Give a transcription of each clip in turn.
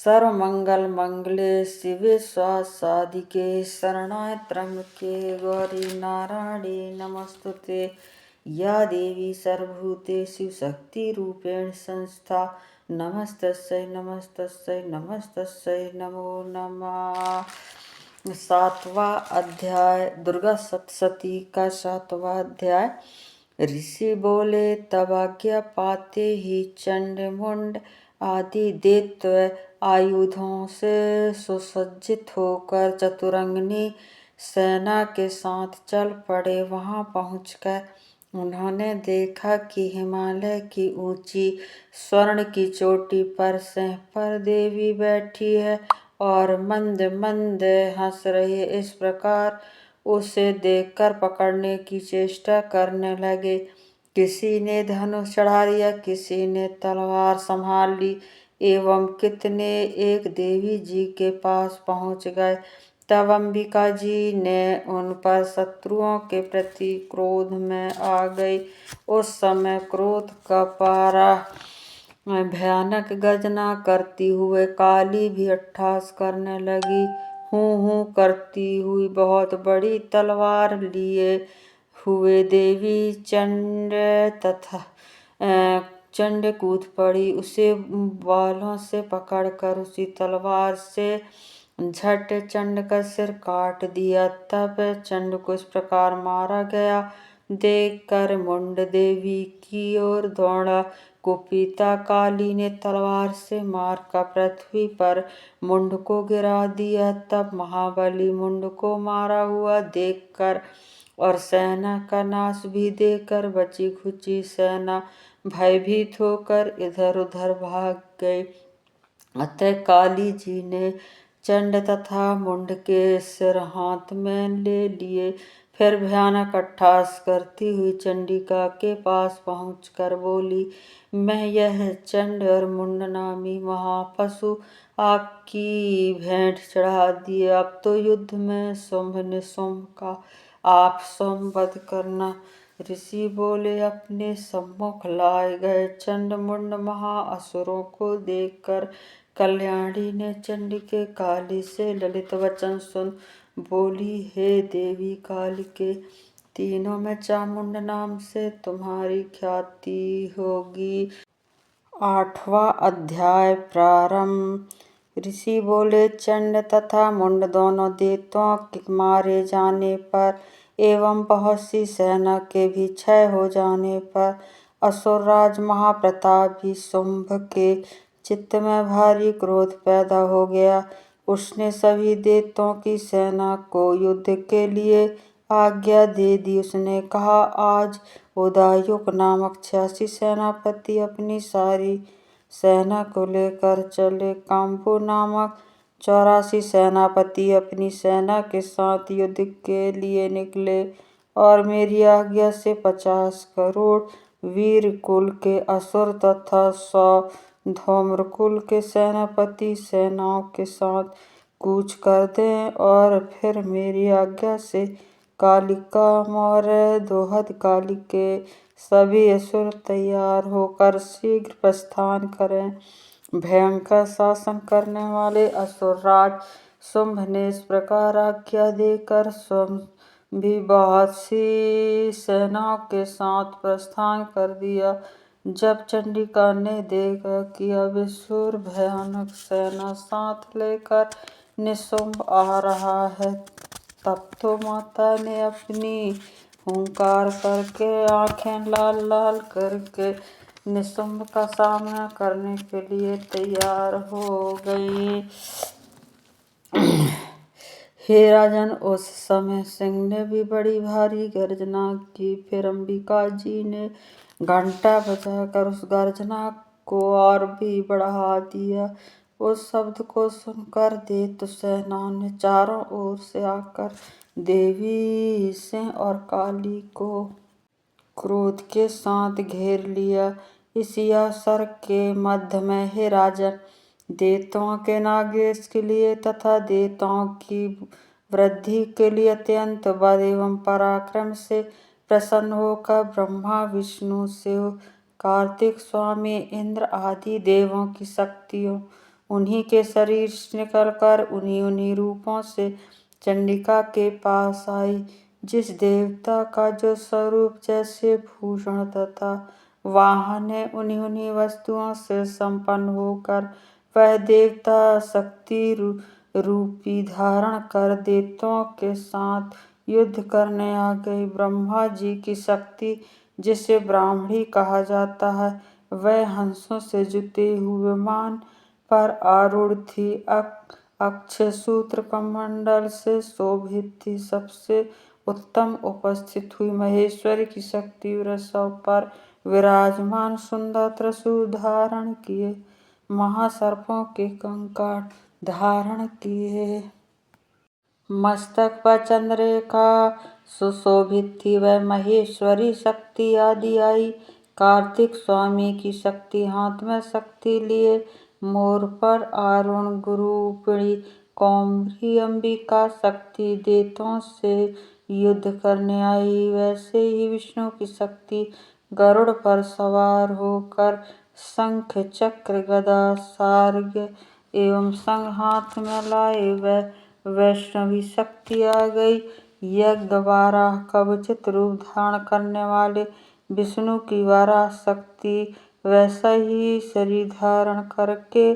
सर्वमंगल मंगले शिवे स्वासादिके शरणाय त्र्यंबके गौरी नारायणी नमस्तुते। या देवी सर्वभूतेषु शक्तिरूपेण संस्था नमस्तस्यै नमस्तस्यै नमस्तस्यै नमो नमः। सातवां अध्याय दुर्गा सप्तशती का सातवां अध्याय। ऋषि बोले, तब आज्ञा पाते ही चंड मुंड आदि दैत्य आयुधों से सुसज्जित होकर चतुरंगिनी सेना के साथ चल पड़े। वहां पहुंचकर उन्होंने देखा कि हिमालय की ऊंची स्वर्ण की चोटी पर सिंह पर देवी बैठी है और मंद मंद हंस रही है। इस प्रकार उसे देखकर पकड़ने की चेष्टा करने लगे। किसी ने धनुष चढ़ा लिया, किसी ने तलवार संभाल ली एवं कितने एक देवी जी के पास पहुंच गए। तब अंबिका जी ने उन पर शत्रुओं के प्रति क्रोध में आ गई। उस समय क्रोध का पारा भयानक गर्जना करती हुए काली भी अट्टहास करने लगी। हूँ करती हुई बहुत बड़ी तलवार लिए हुए देवी चंड कूद पड़ी। उसे बालों से पकड़कर उसी तलवार से झट चंड का सिर काट दिया। तब चंड को इस प्रकार मारा गया देखकर मुंड देवी की ओर दौड़ा। कुपिता काली ने तलवार से मारकर पृथ्वी पर मुंड को गिरा दिया। तब महाबली मुंड को मारा हुआ देखकर और सेना का नाश भी देखकर बची खुची सेना भयभीत होकर इधर उधर भाग गई। अतः काली जी ने चंड तथा मुंड के सिर हाथ में ले लिए। फिर भयानक अट्टहास करती हुई चंडिका के पास पहुंचकर बोली, मैं यह चंड और मुंड नामी महापशु आपकी भेंट चढ़ा दिए। अब तो युद्ध में शुंभ निशुंभ का आप स्वयं वध करना। ऋषि बोले, अपने सम्मुख लाए गए चंड मुंड महाअसुरों को देखकर कल्याणी ने चंडिके काली से ललित वचन सुन बोली, हे देवी कालिके, तीनों में चामुंड नाम से तुम्हारी ख्याति होगी। आठवां अध्याय प्रारंभ। ऋषि बोले, चंड तथा मुंड दोनों दैत्यों के मारे जाने पर एवं बहुत सी सेना के भी क्षय हो जाने पर असुरराज महाप्रतापी शुंभ के चित्त में भारी क्रोध पैदा हो गया। उसने सभी दैत्यों की सेना को युद्ध के लिए आज्ञा दे दी। उसने कहा, आज उदयुक्त नामक 86 सेनापति अपनी सारी सेना को लेकर चले। काम्बु नामक 84 सेनापति अपनी सेना के साथ युद्ध के लिए निकले और मेरी आज्ञा से 50 करोड़ वीर कुल के असुर तथा 100 धूम्रकुल के सेनापति सेनाओं के साथ कूच कर दें और फिर मेरी आज्ञा से कालिका मौर्य दोहद काली के सभी असुर तैयार होकर शीघ्र प्रस्थान करें। भयंकर शासन करने वाले असुरराज शुंभ ने इस प्रकार आज्ञा देकर स्वयं भी बहुत सी सेनाओं के साथ प्रस्थान कर दिया। जब चंडिका ने देखा कि अब असुर भयानक सेना साथ लेकर निशुंभ आ रहा है, तब तो माता ने अपनी हुंकार करके आंखें लाल लाल करके निशुंभ का सामना करने के लिए तैयार हो गई। हे राजन, उस समय सिंह ने भी बड़ी भारी गर्जना की। फिर अंबिका जी ने घंटा बजाकर उस गर्जना को और भी बढ़ा दिया। उस शब्द को सुनकर दैत्य सेनाओं ने चारों ओर से आकर देवी सिंह और काली को क्रोध के साथ घेर लिया। इसी अवसर के मध्य में, हे राजन, दैत्यों के नाश के लिए तथा दैत्यों की वृद्धि के लिए अत्यंत बल एवं पराक्रम से प्रसन्न होकर ब्रह्मा विष्णु शिव कार्तिक स्वामी इंद्र आदि देवों की शक्तियों उन्हीं के शरीर से निकलकर उन्हीं उन्हीं रूपों से चंडिका के पास आई। जिस देवता का जो स्वरूप जैसे भूषण तथा वाहन है, उन्हीं उन्हीं वस्तुओं से संपन्न होकर वह देवता शक्ति रूपी धारण कर देवताओं के साथ युद्ध करने आ गई। ब्रह्मा जी की शक्ति, जिसे ब्राह्मणी कहा जाता है, वह हंसों से जुते हुए विमान पर आरूढ़ थी। अक्षय सूत्र कमंडल से शोभित थी। सबसे उत्तम उपस्थित हुई महेश्वरी की शक्ति वृषभ पर विराजमान सुंदर त्रिशूल धारण किए, महासर्पों के कंकाल धारण किए, मस्तक पर चंद्रिका सुशोभित थी। वह महेश्वरी शक्ति आदि आई। कार्तिक स्वामी की शक्ति हाथ में शक्ति लिए मोर पर आरूढ़ गुरूपिणी कौमरी अंबिका शक्ति देवताओं से युद्ध करने आई। वैसे ही विष्णु की शक्ति गरुड़ पर सवार होकर शंख चक्र गदा सारंग एवं संग हाथ में लाए वह वैष्णवी शक्ति आ गई। यज्ञ वाराह कवचित रूप धारण करने वाले विष्णु की वाराह शक्ति वैसा ही शरीर धारण करके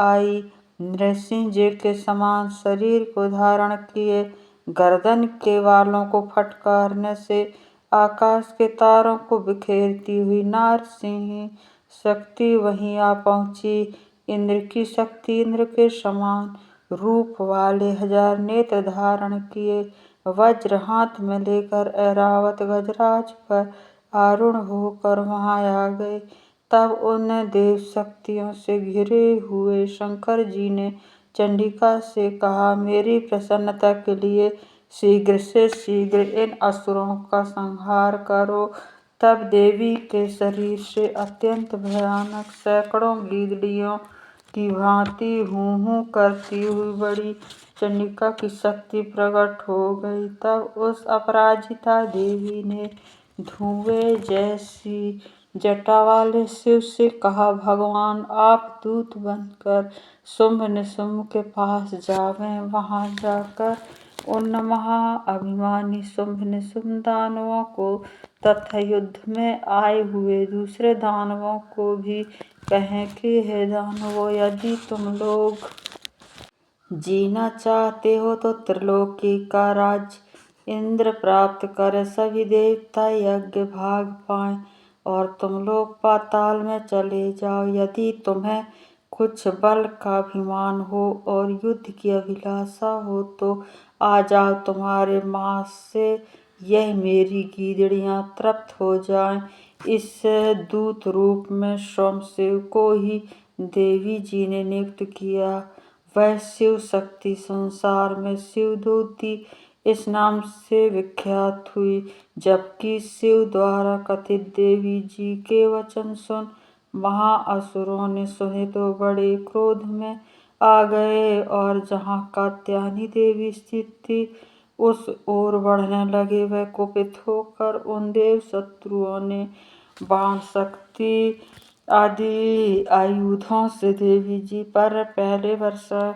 आई। नृसिंह जी के समान शरीर को धारण किए, गर्दन के बालों को फटकारने से आकाश के तारों को बिखेरती हुई नारसिंह शक्ति वहीं आ पहुंची। इंद्र की शक्ति इंद्र के समान रूप वाले 1000 नेत्र धारण किए वज्र हाथ में लेकर ऐरावत गजराज पर आरूढ़ होकर वहां आ गए। तब उन देव शक्तियों से घिरे हुए शंकर जी ने चंडिका से कहा, मेरी प्रसन्नता के लिए शीघ्र से शीघ्र इन असुरों का संहार करो। तब देवी के शरीर से अत्यंत भयानक सैकड़ों गीदड़ियों की भांति हूँ हूँ करती हुई बड़ी चंडिका की शक्ति प्रकट हो गई। तब उस अपराजिता देवी ने धुएं जैसी जटा वाले शिव से कहा, भगवान आप दूत बनकर शुंभ निशुंभ के पास जावें। वहां जाकर उन महाअभिमानी शुंभ निशुंभ दानवों को तथा युद्ध में आए हुए दूसरे दानवों को भी कहें कि हे दानवों, यदि तुम लोग जीना चाहते हो तो त्रिलोकी का राज्य इंद्र प्राप्त करे, सभी देवता यज्ञ भाग पाएं और तुम लोग पाताल में चले जाओ। यदि तुम्हें कुछ बल का अभिमान हो और युद्ध की अभिलाषा हो तो आ जाओ, तुम्हारे मांस से यह मेरी गीदड़ियां तृप्त हो जाएं। इस दूत रूप में स्वयं शिव को ही देवी जी ने नियुक्त किया। वह शिव शक्ति संसार में शिवदूती इस नाम से विख्यात हुई। जबकि शिव द्वारा कथित देवी जी के वचन सुन महाअसुरों ने सुने तो बड़े क्रोध में आ गए और जहाँ कात्यायनी देवी स्थित थी उस ओर बढ़ने लगे। वह कुपित होकर उन देव शत्रुओं ने बाण शक्ति आदि आयुधों से देवी जी पर पहले वर्षा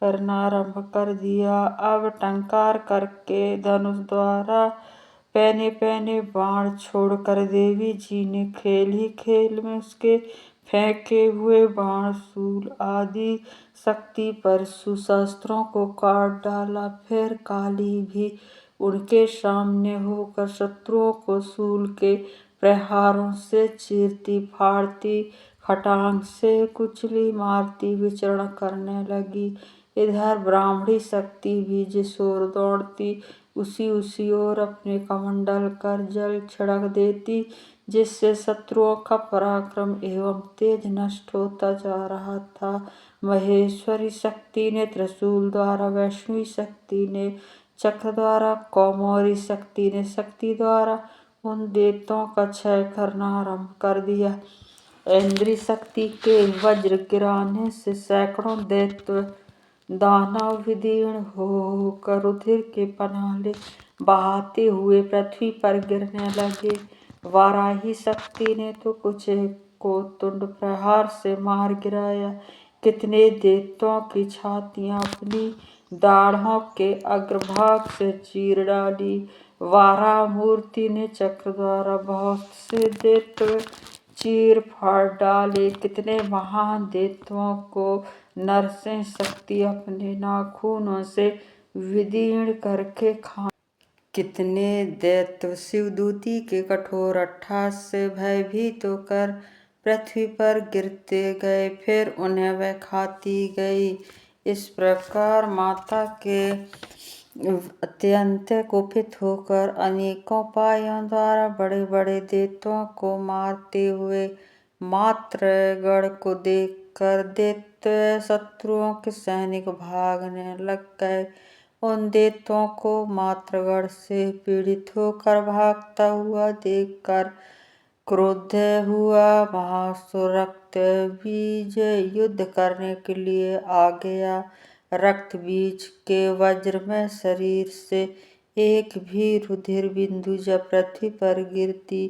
करना आरंभ कर दिया। अब टंकार करके धनुष द्वारा पहने पहने बाण छोड़कर देवी जी ने खेल ही खेल में उसके फेंके हुए बाण शूल आदि शक्ति पर सुशस्त्रों को काट डाला। फिर काली भी उनके सामने होकर शत्रुओं को शूल के प्रहारों से चीरती फाड़ती खटांग से कुचली मारती विचरण करने लगी। इधर ब्राह्मणी शक्ति भी जिस ओर दौड़ती उसी ओर अपने कमंडल कर जल छिड़क देती, जिससे शत्रुओं का पराक्रम एवं तेज नष्ट होता जा रहा था। महेश्वरी शक्ति ने त्रिशूल द्वारा, वैष्णवी शक्ति ने चक्र द्वारा, कौमारी शक्ति ने शक्ति द्वारा उन देवताओं का क्षय करना आरंभ कर दिया। इंद्री शक्ति के वज्र गिराने से सैकड़ों दैत्य दानव विदीर्ण होकर रुधिर के पनाले बहाते हुए पृथ्वी पर गिरने लगे। वाराही शक्ति ने तो कुछ को तुंड प्रहार से मार गिराया। कितने दैत्यों की छातियाँ अपनी दाढ़ों के अग्रभाग से चीर डाली। वाराह मूर्ति ने चक्र द्वारा बहुत से दैत्य चीर फाड़ डाले। कितने महान दैत्यों को नरसिंह शक्ति अपने नाखूनों से विदीर्ण करके खा। कितने दैत्य शिवदूती के कठोर अट्टहास से भयभीत होकर पृथ्वी पर गिरते गए, फिर उन्हें वह खाती गई। इस प्रकार माता के अत्यंत कुपित होकर अनेकों उपायों द्वारा बड़े बड़े दैत्यों को मारते हुए मातृगण को देखकर दैत्य शत्रुओं के सैनिक भागने लग गए। उन दैत्यों को मातृगण से पीड़ित होकर भागता हुआ देखकर क्रुद्ध हुआ महासुर रक्त बीज युद्ध करने के लिए आ गया। रक्त बीज के वज्रमय शरीर से एक भी रुधिर बिंदु जब पृथ्वी पर गिरती,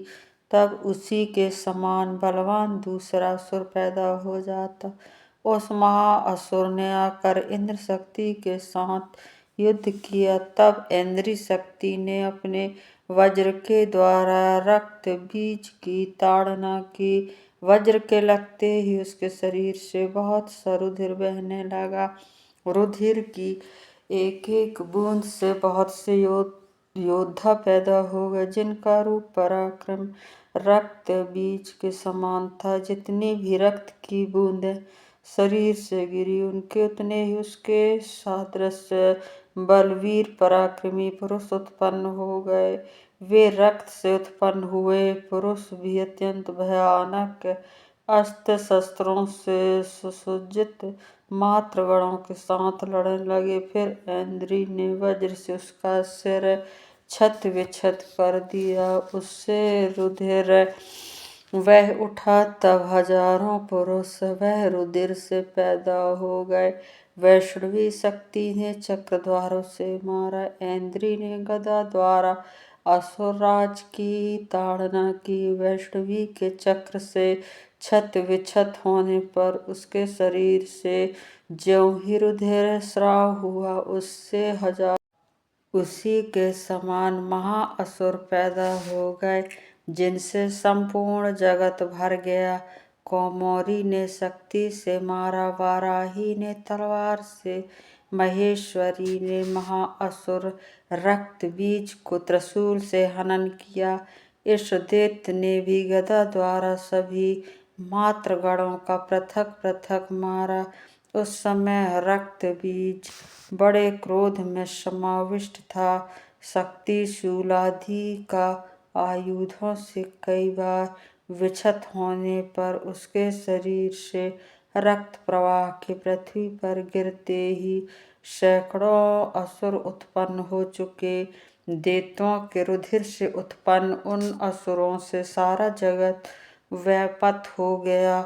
तब उसी के समान बलवान दूसरा असुर पैदा हो जाता। उस महाअसुर ने आकर इंद्र शक्ति के साथ युद्ध किया। तब इंद्र शक्ति ने अपने वज्र के द्वारा रक्त बीज की ताड़ना की। वज्र के लगते ही उसके शरीर से बहुत सा रुधिर बहने लगा। रुधिर की एक एक बूंद से बहुत से योद्धा पैदा हो गए, जिनका रूप पराक्रम रक्त बीज के समान था। जितनी भी रक्त की बूंदें शरीर से गिरी, उनके उतने ही उसके सादृश्य बलवीर पराक्रमी पुरुष उत्पन्न हो गए। वे रक्त से उत्पन्न हुए पुरुष भी अत्यंत भयानक अस्त्र शस्त्रों से सुसज्जित मातृगणों के साथ लड़ने लगे। फिर इंद्र ने वज्र से उसका सिर छत विछत कर दिया, उससे रुधिर वह उठा। तब हजारों पुरुष वह रुधिर से पैदा हो गए। वैष्णवी शक्ति ने चक्र द्वारा उसे मारा। इंद्र ने गदा द्वारा असुरराज की ताड़ना की। वैष्णवी के चक्र से छत विछत होने पर उसके शरीर से ज्यों ही रुधिर स्राव हुआ, उससे हजार उसी के समान महाअसुर पैदा हो गए, जिनसे संपूर्ण जगत भर गया। कौमारी ने शक्ति से मारा, वाराही ने तलवार से, महेश्वरी ने महाअसुर रक्त बीज को त्रिशूल से हनन किया। इस दैत्य ने भी गदा द्वारा सभी मातृगणों का पृथक पृथक मारा। उस समय रक्त बीज बड़े क्रोध में समाविष्ट था। शक्ति शूलादि का आयुधों से कई बार विक्षत होने पर उसके शरीर से रक्त प्रवाह के पृथ्वी पर गिरते ही सैकड़ों असुर उत्पन्न हो चुके। दैत्यों के रुधिर से उत्पन्न उन असुरों से सारा जगत व्याप्त हो गया।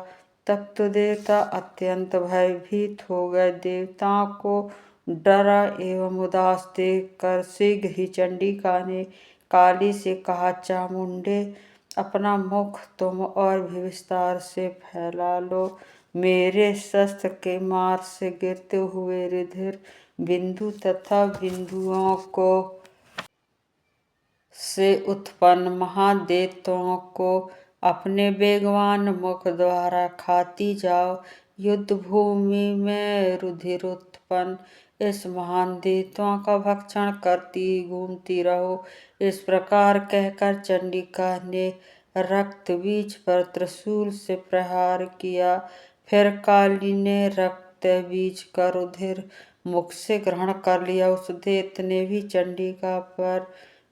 तब तो देवता अत्यंत भयभीत हो गए। देवताओं को डरा एवं उदास देखकर शीघ्र ही चंडिका ने काली से कहा, चामुंडे, अपना मुख तुम और भी विस्तार से फैला लो। मेरे शस्त्र के मार से गिरते हुए रुधिर बिंदु तथा बिंदुओं को से उत्पन्न महादैत्यों को अपने वेगवान मुख द्वारा खाती जाओ। युद्ध भूमि में रुधिर उत्पन्न इस महान दैत्यों का भक्षण करती घूमती रहो। इस प्रकार कहकर चंडिका ने रक्त बीज पर त्रिशूल से प्रहार किया। फिर काली ने रक्त बीज का रुधिर मुख से ग्रहण कर लिया। उस दैत्य ने भी चंडिका पर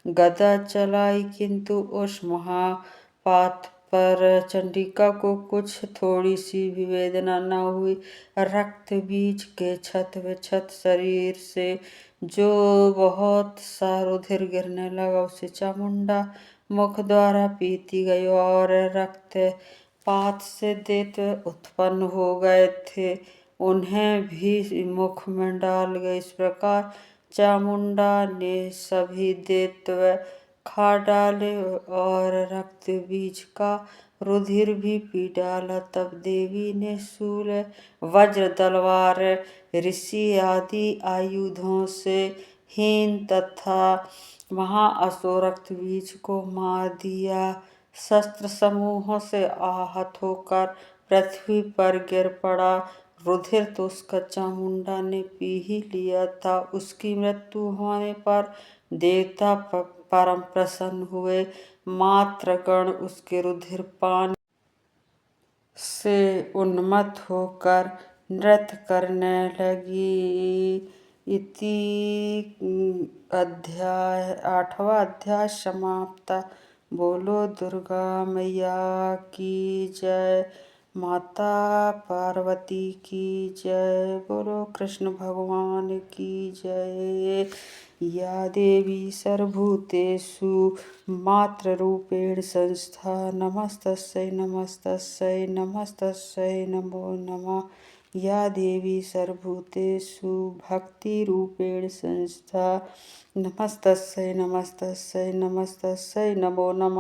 गदा चलाई, किंतु उस महापात पर चंडिका को कुछ थोड़ी सी भी वेदना न हुई। रक्त बीज के छत विछत शरीर से जो बहुत सा रुधिर गिरने लगा, उसे चामुंडा मुख द्वारा पीती गई और रक्त पात से दैत्य उत्पन्न हो गए थे, उन्हें भी मुख में डाल गए। इस प्रकार चामुंडा ने सभी दैत्य खा डाले और रक्त बीज का रुधिर भी पी डाला। तब देवी ने शूल वज्र तलवार ऋषि आदि आयुधों से हीन तथा महाअसुरक्त बीज को मार दिया। शस्त्र समूहों से आहत होकर पृथ्वी पर गिर पड़ा। रुधिर तो उसका चामुंडा ने पी ही लिया था। उसकी मृत्यु होने पर देवता परम प्रसन्न हुए। मातृगण उसके रुधिर पान से उन्मत्त होकर नृत्य करने लगी। इति अध्याय 8वां अध्याय समाप्त। बोलो दुर्गा मैया की जय। माता पार्वती की जय। बोलो कृष्ण भगवान की जय। या देवी सर्वभूतेषु मातृरूपेण संस्था नमस्तस्यै नमस्तस्यै नमस्तस्यै नमो नमः। या देवी सर्वभूतेषु भक्तिरूपेण संस्था नमस्तस्यै नमस्तस्यै नमस्तस्यै नमो नमः।